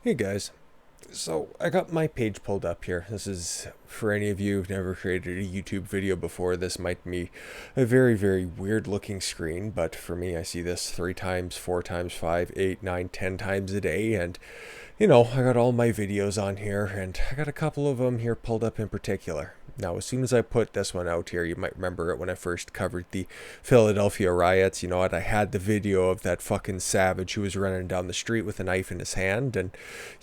Hey guys, so I got my page pulled up here. This is for any of you who've never created a YouTube video before. This might be a very weird looking screen, but for me, I see this 3 times, 4 times, 5, 8, 9, 10 times a day, and I got all my videos on here, and I got a couple of them here pulled up in particular. Now, as soon as I put this one out here, you might remember it when I first covered the Philadelphia riots. You know what? I had the video of that fucking savage who was running down the street with a knife in his hand. And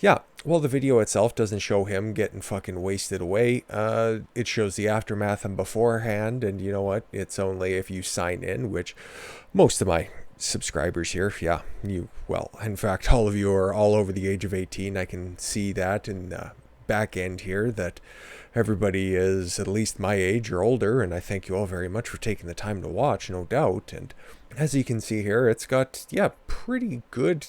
yeah, well, the video itself doesn't show him getting fucking wasted away. It shows the aftermath and beforehand. And you know what? It's only if you sign in, which most of my subscribers here, yeah, in fact, all of you are all over the age of 18. I can see that in the back end here that everybody is at least my age or older, and I thank you all very much for taking the time to watch, no doubt. And as you can see here, it's got, pretty good,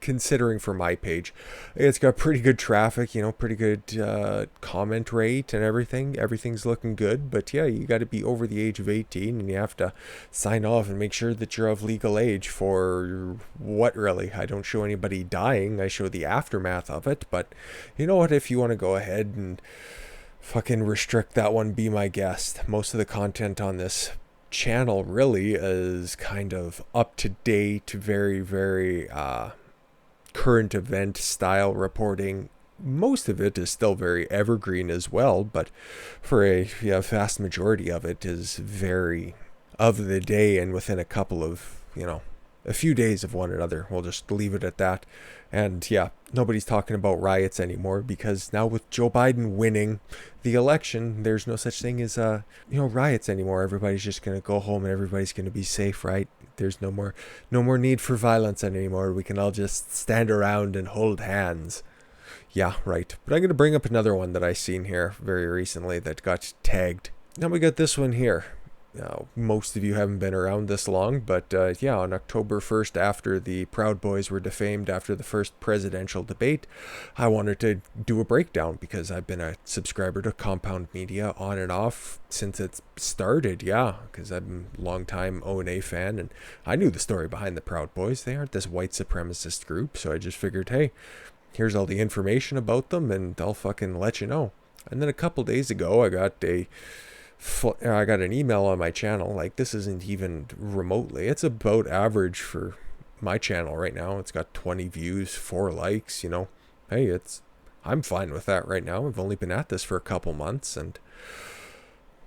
considering for my page, it's got pretty good traffic, pretty good comment rate and everything. Everything's looking good, but yeah, you got to be over the age of 18, and you have to sign off and make sure that you're of legal age for what, really? I don't show anybody dying, I show the aftermath of it, but you know what, if you want to go ahead and fucking restrict that one, be my guest. Most of the content on this channel really is kind of up to date, very current event style reporting. Most of it is still very evergreen as well, but for a vast majority of it is very of the day and within a couple of, a few days of one another. We'll just leave it at that. And yeah, nobody's talking about riots anymore, because now with Joe Biden winning the election, there's no such thing as riots anymore. Everybody's just going to go home and everybody's going to be safe, right? There's no more need for violence anymore. We can all just stand around and hold hands. Yeah, right. But I'm going to bring up another one that I seen here very recently that got tagged. Now we got this one here. Now, most of you haven't been around this long, but on October 1st, after the Proud Boys were defamed after the first presidential debate, I wanted to do a breakdown because I've been a subscriber to Compound Media on and off since it started, because I'm a long-time O&A fan, and I knew the story behind the Proud Boys. They aren't this white supremacist group, so I just figured, hey, here's all the information about them, and I'll fucking let you know. And then a couple days ago, I got an email on my channel. Like, this isn't even remotely, it's about average for my channel right now. It's got 20 views, 4 likes, hey, I'm fine with that right now. I've only been at this for a couple months, and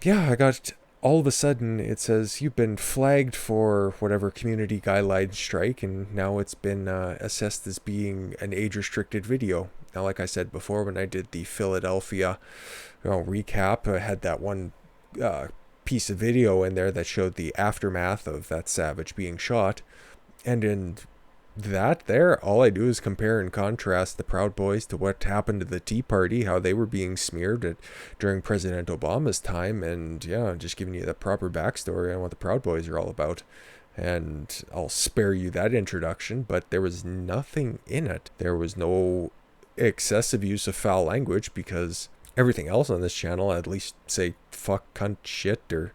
I got, all of a sudden it says you've been flagged for whatever community guideline strike, and now it's been assessed as being an age restricted video. Now, like I said before, when I did the Philadelphia recap, I had that one piece of video in there that showed the aftermath of that savage being shot, and in that there, all I do is compare and contrast the Proud Boys to what happened to the Tea Party, how they were being smeared during President Obama's time, and just giving you the proper backstory on what the Proud Boys are all about. And I'll spare you that introduction, but there was nothing in it. There was no excessive use of foul language, because everything else on this channel, at least say fuck, cunt, shit, or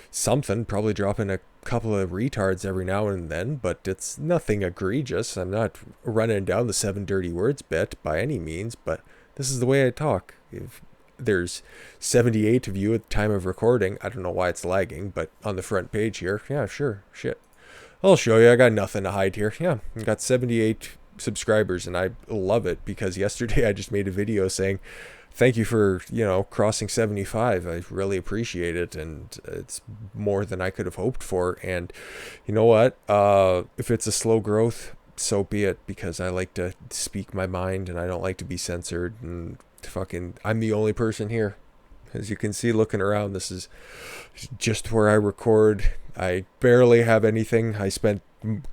something, probably dropping a couple of retards every now and then, but it's nothing egregious. I'm not running down the 7 dirty words bit by any means, but this is the way I talk. If there's 78 of you at the time of recording, I don't know why it's lagging, but on the front page here, sure, shit, I'll show you. I got nothing to hide here. I got 78 subscribers, and I love it, because yesterday I just made a video saying thank you for, crossing 75. I really appreciate it, and it's more than I could have hoped for. And you know what? If it's a slow growth, so be it, because I like to speak my mind, and I don't like to be censored, and I'm the only person here. As you can see, looking around, this is just where I record. I barely have anything. I spent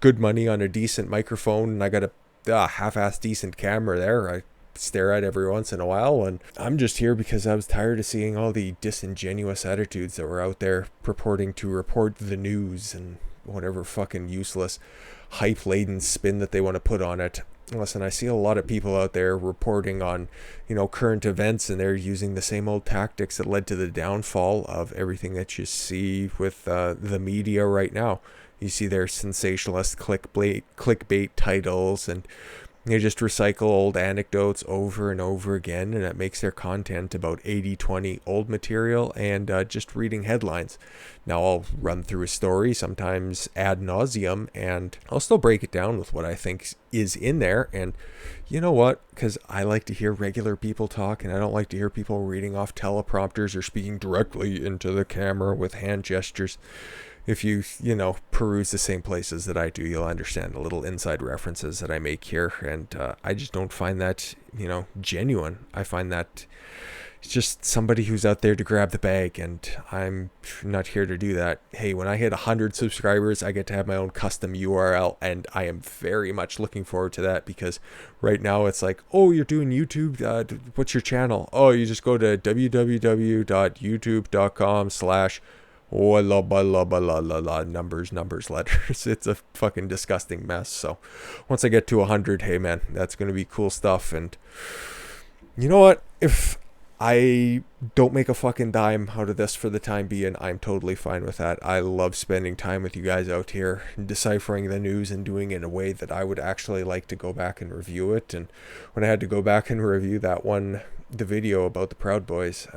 good money on a decent microphone, and I got a half-assed decent camera there. I stare at every once in a while, and I'm just here because I was tired of seeing all the disingenuous attitudes that were out there purporting to report the news and whatever fucking useless hype laden spin that they want to put on it. Listen, I see a lot of people out there reporting on current events, and they're using the same old tactics that led to the downfall of everything that you see with the media right now. You see their sensationalist clickbait titles, and They just recycle old anecdotes over and over again, and it makes their content about 80-20 old material and just reading headlines. Now, I'll run through a story, sometimes ad nauseum, and I'll still break it down with what I think is in there. And you know what? Because I like to hear regular people talk, and I don't like to hear people reading off teleprompters or speaking directly into the camera with hand gestures. If you peruse the same places that I do, you'll understand the little inside references that I make here. And I just don't find that, genuine. I find that it's just somebody who's out there to grab the bag, and I'm not here to do that. Hey, when I hit 100 subscribers, I get to have my own custom URL, and I am very much looking forward to that, because right now it's like, oh, you're doing YouTube? What's your channel? Oh, you just go to www.youtube.com/ numbers, letters. It's a fucking disgusting mess. So once I get to 100, hey man, that's going to be cool stuff. And you know what? If I don't make a fucking dime out of this for the time being, I'm totally fine with that. I love spending time with you guys out here, deciphering the news and doing it in a way that I would actually like to go back and review it. And when I had to go back and review the video about the Proud Boys,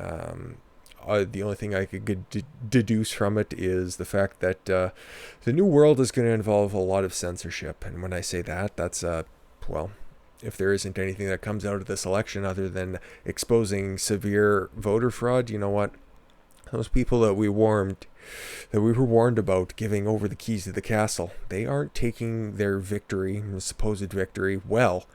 the only thing I could deduce from it is the fact that the new world is going to involve a lot of censorship. And when I say that, that's, if there isn't anything that comes out of this election other than exposing severe voter fraud, you know what? Those people that we were warned about giving over the keys to the castle, they aren't taking their victory, supposed victory, well.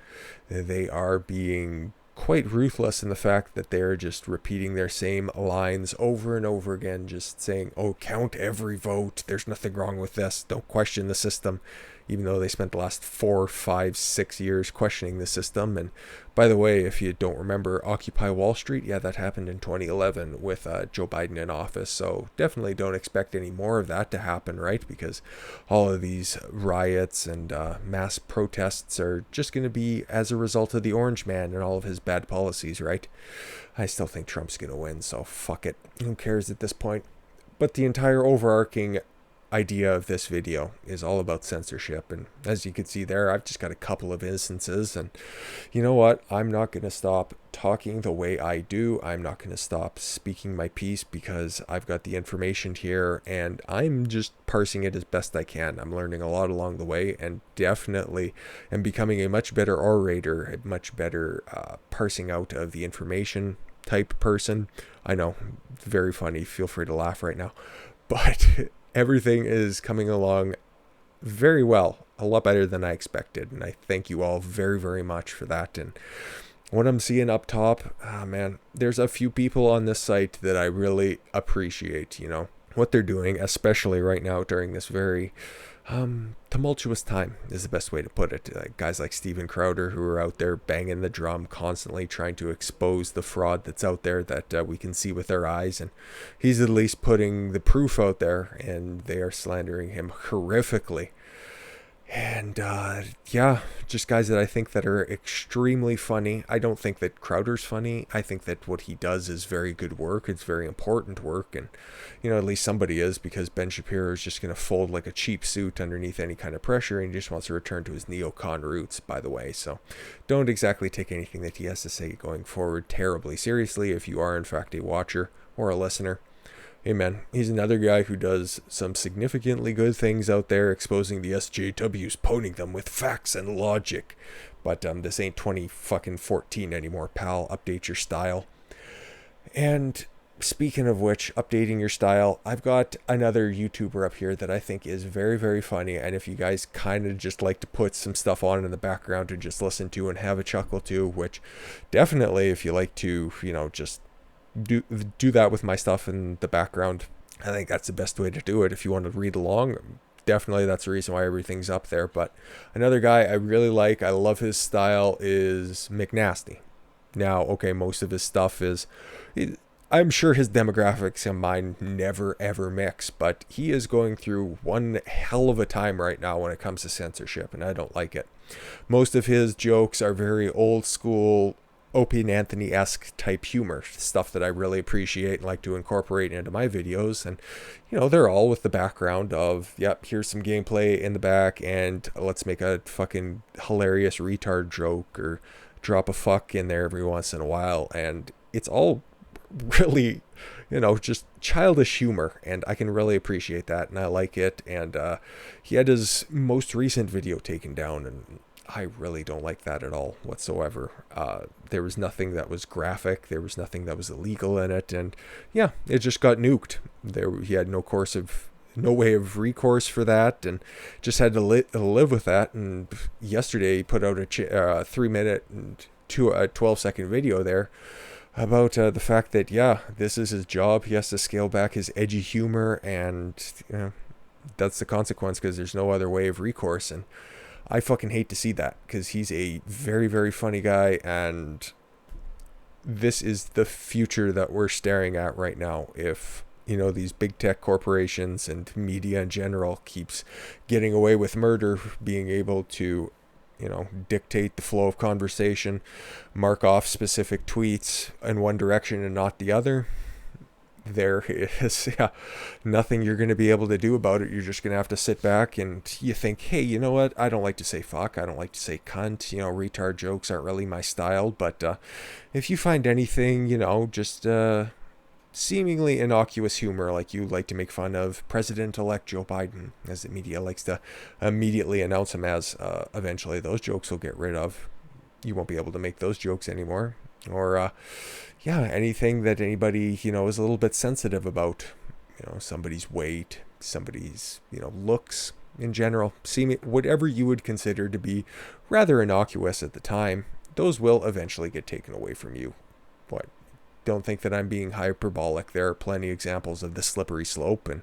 They are being quite ruthless in the fact that they're just repeating their same lines over and over again, just saying, oh, count every vote, there's nothing wrong with this, don't question the system, even though they spent the last 4, 5, 6 years questioning the system. And by the way, if you don't remember Occupy Wall Street, yeah, that happened in 2011 with Joe Biden in office. So definitely don't expect any more of that to happen, right? Because all of these riots and mass protests are just going to be as a result of the Orange Man and all of his bad policies, right? I still think Trump's going to win, so fuck it. Who cares at this point? But the entire overarching idea of this video is all about censorship, and as you can see there, I've just got a couple of instances. And you know what, I'm not going to stop talking the way I do. I'm not going to stop speaking my piece, because I've got the information here and I'm just parsing it as best I can. I'm learning a lot along the way, and definitely am becoming a much better orator, a much better parsing out of the information type person. I know, very funny, feel free to laugh right now, but everything is coming along very well, a lot better than I expected, and I thank you all very, very much for that. And what I'm seeing up top, man, there's a few people on this site that I really appreciate, what they're doing, especially right now during this very tumultuous time is the best way to put it. Guys like Steven Crowder, who are out there banging the drum, constantly trying to expose the fraud that's out there that we can see with our eyes, and he's at least putting the proof out there, and they are slandering him horrifically. And yeah, just guys that I think that are extremely funny. I don't think that Crowder's funny. I think that what he does is very good work. It's very important work, and at least somebody is, because Ben Shapiro is just going to fold like a cheap suit underneath any kind of pressure, and he just wants to return to his neocon roots, by the way. So don't exactly take anything that he has to say going forward terribly seriously if you are in fact a watcher or a listener. Amen. He's another guy who does some significantly good things out there, exposing the SJWs, poning them with facts and logic. But this ain't 2014 anymore, pal. Update your style. And speaking of which, updating your style, I've got another YouTuber up here that I think is very, very funny. And if you guys kind of just like to put some stuff on in the background to just listen to and have a chuckle to, which definitely if you like to, just do that with my stuff in the background, I think that's the best way to do it. If you want to read along, definitely that's the reason why everything's up there. But another guy I really like, I love his style, is mcnasty. Now, okay, most of his stuff is, I'm sure his demographics and mine never ever mix, but he is going through one hell of a time right now when it comes to censorship, and I don't like it. Most of his jokes are very old school, Opie and Anthony-esque type humor, stuff that I really appreciate and like to incorporate into my videos. And, you know, they're all with the background of, yep, here's some gameplay in the back, and let's make a fucking hilarious retard joke or drop a fuck in there every once in a while. And it's all really, you know, just childish humor, and I can really appreciate that, and I like it. And he had his most recent video taken down, and I really don't like that at all whatsoever. There was nothing that was graphic, there was nothing that was illegal in it, and yeah, it just got nuked. He had no way of recourse for that, and just had to live with that. And yesterday he put out a 3-minute and 12-second video there about the fact that, yeah, this is his job. He has to scale back his edgy humor, and you know, that's the consequence, because there's no other way of recourse. And I fucking hate to see that, because he's a very, very funny guy, and this is the future that we're staring at right now. If, you know, these big tech corporations and media in general keeps getting away with murder, being able to, you know, dictate the flow of conversation, mark off specific tweets in one direction and not the other, there is nothing you're going to be able to do about it. You're just going to have to sit back and you think, hey, you know what? I don't like to say fuck. I don't like to say cunt. You know, retard jokes aren't really my style. But if you find anything, you know, just seemingly innocuous humor, like you like to make fun of President-elect Joe Biden, as the media likes to immediately announce him as, eventually those jokes will get rid of. You won't be able to make those jokes anymore. Or, yeah, anything that anybody, you know, is a little bit sensitive about, you know, somebody's weight, somebody's, you know, looks in general, whatever you would consider to be rather innocuous at the time, those will eventually get taken away from you. What? Don't think that I'm being hyperbolic. There are plenty of examples of the slippery slope, and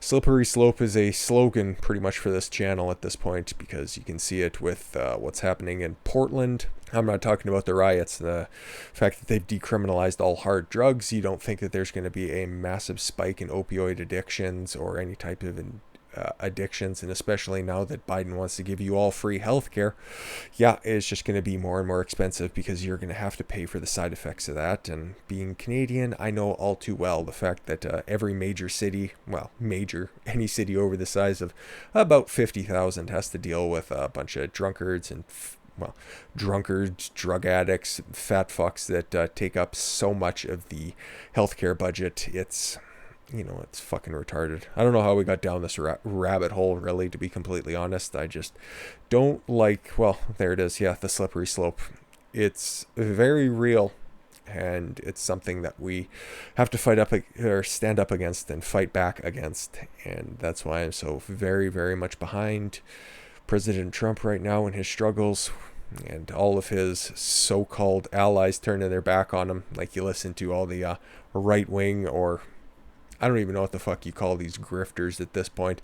slippery slope is a slogan pretty much for this channel at this point, because you can see it with what's happening in Portland. I'm not talking about the riots, the fact that they've decriminalized all hard drugs. You don't think that there's going to be a massive spike in opioid addictions or any type of addictions, and especially now that Biden wants to give you all free healthcare, yeah, it's just going to be more and more expensive, because you're going to have to pay for the side effects of that. And being Canadian, I know all too well the fact that every major city, well, any city over the size of about 50,000 has to deal with a bunch of drunkards and drunkards, drug addicts, fat fucks that take up so much of the healthcare budget. It's, you know, it's fucking retarded. I don't know how we got down this rabbit hole, really, to be completely honest. I just don't like, well, there it is. Yeah, the slippery slope. It's very real, and it's something that we have to fight up, or stand up against and fight back against. And that's why I'm so very, very much behind President Trump right now in his struggles, and all of his so-called allies turning their back on him. Like, you listen to all the right-wing, or I don't even know what the fuck you call these grifters at this point,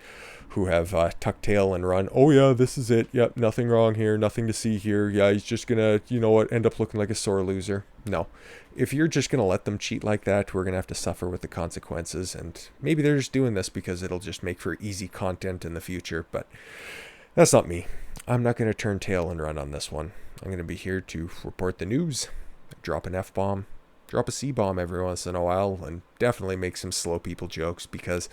who have tucked tail and run. Oh yeah, this is it. Yep, nothing wrong here, nothing to see here. Yeah, he's just gonna, you know what, end up looking like a sore loser. No. If you're just gonna let them cheat like that, we're gonna have to suffer with the consequences. And maybe they're just doing this because it'll just make for easy content in the future, but that's not me. I'm not going to turn tail and run on this one. I'm going to be here to report the news, drop an F-bomb, drop a C-bomb every once in a while, and definitely make some slow people jokes, because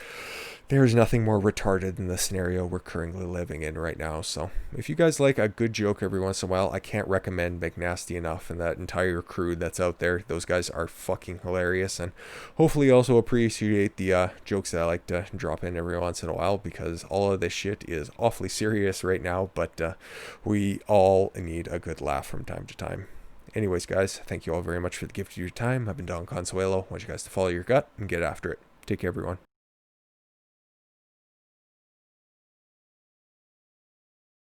there's nothing more retarded than the scenario we're currently living in right now. So if you guys like a good joke every once in a while, I can't recommend mcnasty enough, and that entire crew that's out there. Those guys are fucking hilarious, and hopefully you also appreciate the jokes that I like to drop in every once in a while, because all of this shit is awfully serious right now, but we all need a good laugh from time to time. Anyways, guys, thank you all very much for the gift of your time. I've been Don Consuelo. I want you guys to follow your gut and get after it. Take care, everyone.